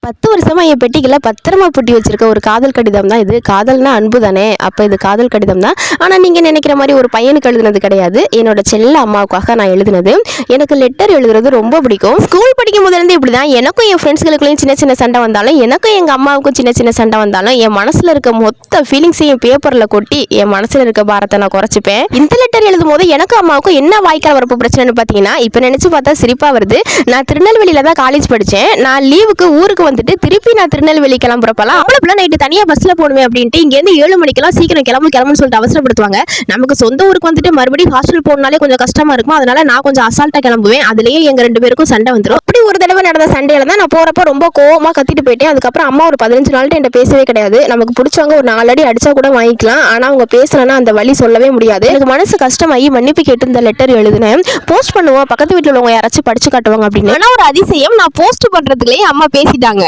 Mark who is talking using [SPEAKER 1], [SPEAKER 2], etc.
[SPEAKER 1] 10 வருஷமா என் பெட்டிக்குள்ள பத்திரமா பூட்டி வச்சிருக்க ஒரு காதல் கடிதம் தான் இது. காதல்னா அன்பு தானே, அப்போ இது காதல் கடிதம் தான். ஆனால் நீங்கள் நினைக்கிற மாதிரி ஒரு பையனுக்கு எழுதுனது கிடையாது. என்னோட செல்ல அம்மாவுக்காக நான் எழுதுனது. எனக்கு லெட்டர் எழுதுறது ரொம்ப பிடிக்கும். ஸ்கூல் படிக்கும் போதுலேருந்து இப்படி தான். எனக்கும் என் ஃப்ரெண்ட்ஸ்களுக்குள்ளேயும் சின்ன சின்ன சண்டை வந்தாலும், எனக்கும் எங்கள் அம்மாவுக்கும் சின்ன சின்ன சண்டை வந்தாலும், என் மனசில் இருக்க மொத்த ஃபீலிங்ஸையும் பேப்பரில் கொட்டி என் மனசில் இருக்க பாரத்தை நான் குறைச்சிப்பேன். இந்த லெட்டர் எழுதும் போது எனக்கும் அம்மாவுக்கும் என்ன வாய்க்கால் வரப்பு பிரச்சனைன்னு பார்த்தீங்கன்னா, இப்போ நினச்சி பார்த்தா சிரிப்பாக வருது. நான் திருநெல்வேலியில் தான் காலேஜ் படித்தேன். நான் லீவுக்கு ஊருக்கு வந்துட்டு திருப்பி நான் திருநெல்வேலி கிளம்புறப்பலாம் அவ்வளோப்பெல்லாம் நைட்டு தனியாக பஸ்ஸில் போடுவேன் அப்படின்ட்டு இங்கேருந்து 7 மணிக்கெல்லாம் சீக்கிரம் கிளம்புன்னு சொல்லிட்டு அவசரப்படுத்துவாங்க. நமக்கு சொந்த ஊருக்கு வந்துட்டு மறுபடியும் ஹாஸ்டல் போனாலே கொஞ்சம் கஷ்டமா இருக்கும். அதனால நான் கொஞ்சம் அசால்ட்டாக கிளம்புவேன். அதுலேயே எங்கள் 2 பேருக்கும் சண்டை வந்துடும். அப்படி ஒரு தடவை நடந்த சண்டையில தான் நான் போகிறப்ப ரொம்ப கோவமாக கத்திட்டு போயிட்டேன். அதுக்கப்புறம் அம்மா ஒரு 15 நாள்கிட்ட என்கிட்ட பேசவே கிடையாது. நமக்கு பிடிச்சவங்க ஒரு 4 அடி அடிச்சா கூட வாங்கிக்கலாம். ஆனால் அவங்க பேசலன்னா அந்த வழி சொல்லவே முடியாது. எனக்கு மனசு கஷ்டமாகி மன்னிப்பு கேட்டு இந்த லெட்டர் எழுதினேன். போஸ்ட் பண்ணுவோம், பக்கத்து வீட்டில் உள்ளவங்க யாராச்சும் படிச்சு காட்டுவாங்க அப்படின்னு. ஆனால் ஒரு அதிசயம், நான் போஸ்ட் பண்றதுலேயே அம்மா பேசிட்டாங்க.